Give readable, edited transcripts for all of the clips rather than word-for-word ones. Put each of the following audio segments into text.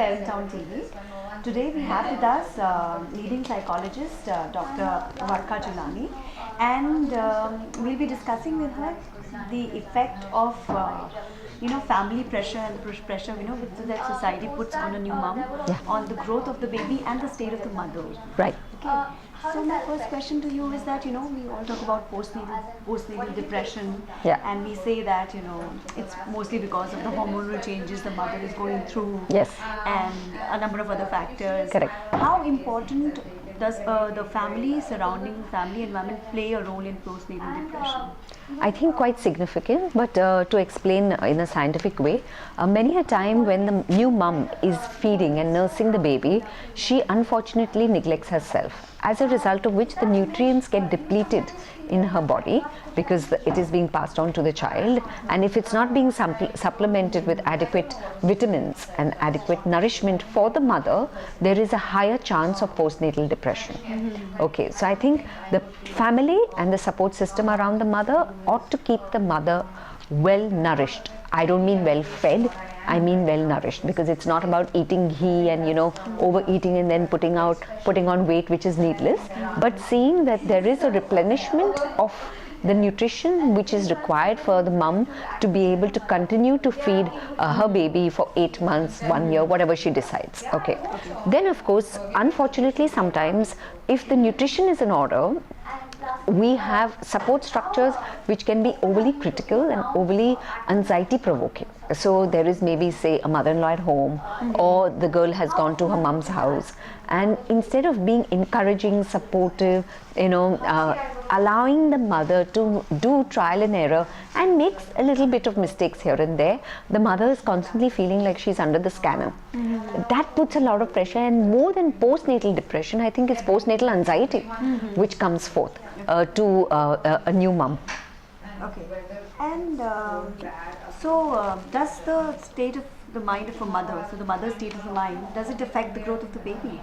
Parent on TV. Today we have with us leading psychologist Dr. Varkha Chulani, and we'll be discussing with her the effect of family pressure and pressure that society puts on a new mom, on the growth of the baby and the state of the mother. Right. Okay. So my first question to you is that we all talk about postnatal depression, and we say that it's mostly because of the hormonal changes the mother is going through, Yes, and a number of other factors. Correct. How important does the family environment play a role in postnatal depression? I think quite significant, but to explain in a scientific way, many a time when the new mum is feeding and nursing the baby, she unfortunately neglects herself, as a result of which the nutrients get depleted in her body because it is being passed on to the child, and if it's not being supplemented with adequate vitamins and adequate nourishment for the mother, there is a higher chance of postnatal depression. Okay, so I think the family and the support system around the mother ought to keep the mother well nourished. I don't mean well fed, I mean well nourished, because it's not about eating ghee and overeating and then putting on weight which is needless, but seeing that there is a replenishment of the nutrition which is required for the mum to be able to continue to feed her baby for 8 months, 1 year, whatever she decides. Okay. Then of course, unfortunately, sometimes if the nutrition is in order, we have support structures which can be overly critical and overly anxiety provoking. So there is maybe, say, a mother-in-law at home, or the girl has gone to her mom's house, and instead of being encouraging, supportive, allowing the mother to do trial and error and makes a little bit of mistakes here and there, the mother is constantly feeling like she's under the scanner. That puts a lot of pressure, and more than postnatal depression, I think it's postnatal anxiety which comes forth to a new mum. Okay. And does the state of the mind of a mother, so the mother's state of the mind, does it affect the growth of the baby?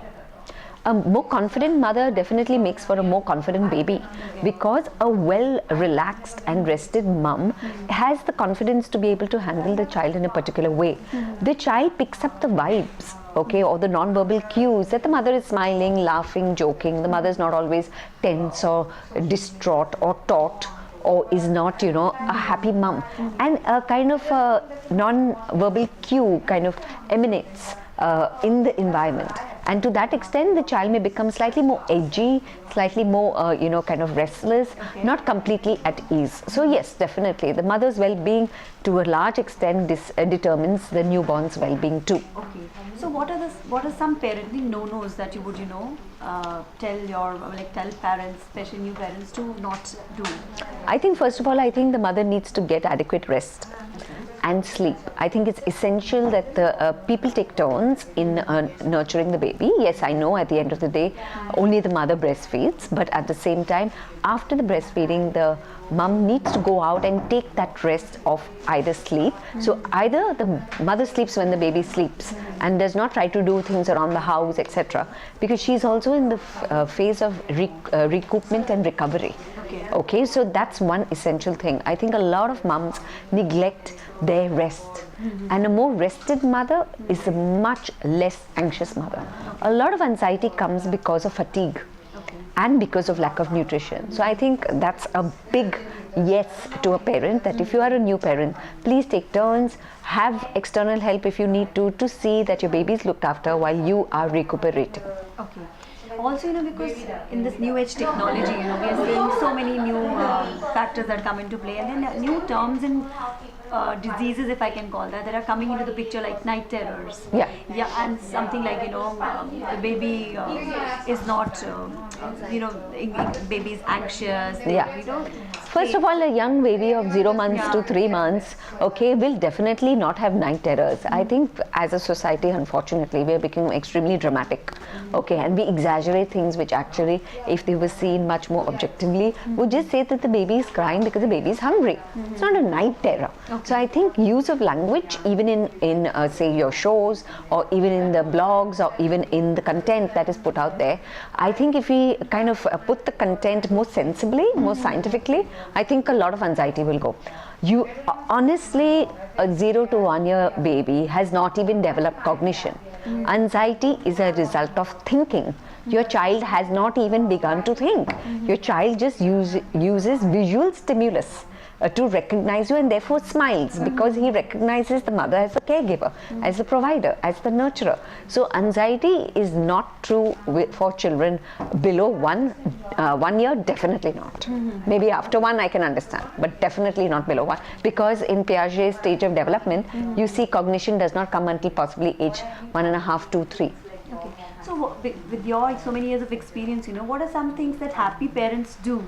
A more confident mother definitely makes for a more confident baby, because a well relaxed and rested mum has the confidence to be able to handle the child in a particular way. The child picks up the vibes, okay, or the non-verbal cues that the mother is smiling, laughing, joking. The mother is not always tense or distraught or taut, or is not, a happy mum. And a kind of a non-verbal cue kind of emanates in the environment. And to that extent, the child may become slightly more edgy, slightly more, kind of restless, not completely at ease. So yes, definitely, the mother's well-being to a large extent determines the newborn's well-being too. Okay. So what are some parenting no-nos that you would, tell parents, especially new parents, to not do? I think first of all, the mother needs to get adequate rest and sleep. I think it's essential that the people take turns in nurturing the baby. Yes, I know at the end of the day, only the mother breastfeeds, but at the same time, after the breastfeeding, the mum needs to go out and take that rest of either sleep. So either the mother sleeps when the baby sleeps and does not try to do things around the house, etc., because she's also in the phase of recoupment and recovery. Okay, so that's one essential thing. I think a lot of mums neglect their rest, and a more rested mother is a much less anxious mother. A lot of anxiety comes because of fatigue and because of lack of nutrition. So I think that's a big yes to a parent, that if you are a new parent, please take turns, have external help if you need to see that your baby is looked after while you are recuperating. Okay. Also, because in this new age technology, we are seeing so many new factors that come into play, and then new terms and diseases, if I can call that are coming into the picture, like night terrors. Yeah, and something like the baby is not, baby is anxious. First of all, a young baby of 0 months to 3 months, will definitely not have night terrors. I think as a society, unfortunately, we are becoming extremely dramatic, and we exaggerate things which actually, if they were seen much more objectively, would just say that the baby is crying because the baby is hungry. It's not a night terror. So I think use of language, even in say your shows, or even in the blogs, or even in the content that is put out there, I think if we kind of put the content more sensibly, more scientifically, I think a lot of anxiety will go. Honestly, a 0 to 1 year baby has not even developed cognition. Anxiety is a result of thinking. Your child has not even begun to think. Your child just uses visual stimulus to recognize you, and therefore smiles because he recognizes the mother as the caregiver, as the provider, as the nurturer. So anxiety is not true for children below 1 year, definitely not. Maybe after 1 I can understand, but definitely not below 1, because in Piaget's stage of development, you see cognition does not come until possibly age 1.5, 2, 3. Okay. So with your so many years of experience, what are some things that happy parents do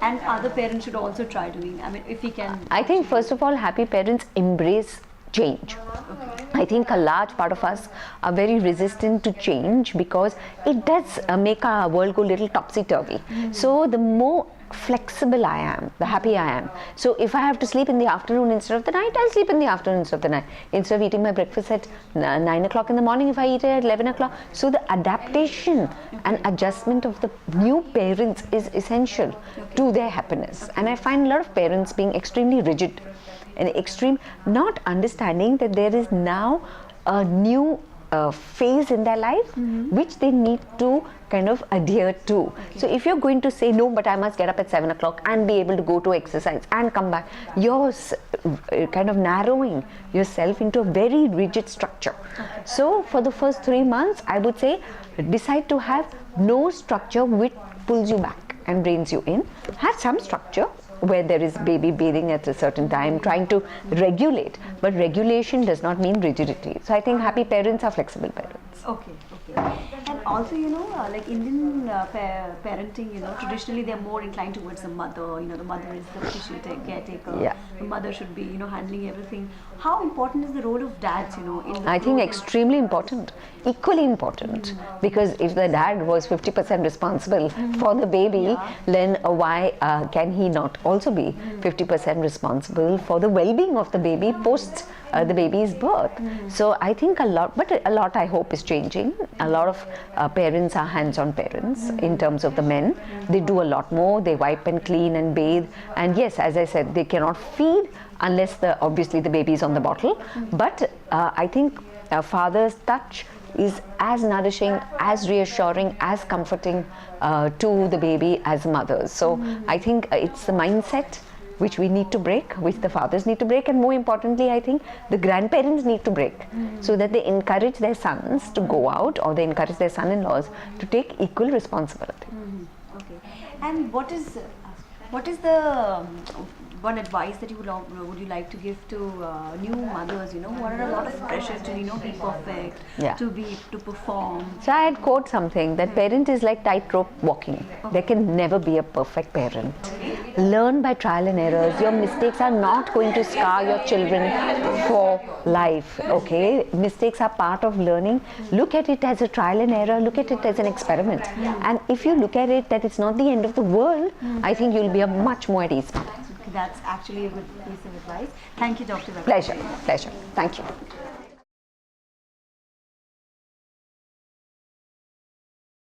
and other parents should also try doing? I mean, if we can. I think first of all, happy parents embrace change. Okay. I think a large part of us are very resistant to change because it does make our world go a little topsy-turvy. So the more flexible I am, the happier I am. So if I have to sleep in the afternoon instead of the night, I'll sleep in the afternoon instead of the night. Instead of eating my breakfast at 9 o'clock in the morning, if I eat it at 11 o'clock. So the adaptation and adjustment of the new parents is essential to their happiness. And I find a lot of parents being extremely rigid and extreme, not understanding that there is now a new phase in their life which they need to kind of adhere to. Okay. So if you're going to say no, but I must get up at 7 o'clock and be able to go to exercise and come back, you're kind of narrowing yourself into a very rigid structure. Okay. So for the first 3 months, I would say decide to have no structure which pulls you back and reins you in. Have some structure where there is baby bathing at a certain time, trying to regulate, but regulation does not mean rigidity. So I think happy parents are flexible parents. Okay. And also, like Indian parenting, traditionally they're more inclined towards the mother. The mother is the tissue caretaker. Yeah. The mother should be, handling everything. How important is the role of dads, in I think extremely important, equally important, because if the dad was 50% responsible for the baby, then why can he not also be 50% responsible for the well-being of the baby post the baby's birth? So I think a lot I hope is changing. A lot of parents are hands-on parents in terms of the men. They do a lot more. They wipe and clean and bathe. And yes, as I said, they cannot feed unless obviously the baby is on the bottle. But I think a father's touch is as nourishing, as reassuring, as comforting to the baby as mothers. So I think it's the mindset which we need to break, which the fathers need to break, and more importantly, I think the grandparents need to break, so that they encourage their sons to go out, or they encourage their son-in-laws to take equal responsibility. Okay. And what is the one advice that would you like to give to new mothers, who are under a lot of pressure to be perfect, to perform? So I had quote something that parent is like tightrope walking. There can never be a perfect parent. Learn by trial and errors. Your mistakes are not going to scar your children for life. Okay, mistakes are part of learning. Look at it as a trial and error. Look at it as an experiment. And if you look at it that it's not the end of the world, I think you'll be a much more at ease. That's actually a good piece of advice. Thank you, Dr. Varkha. Pleasure. Thank you.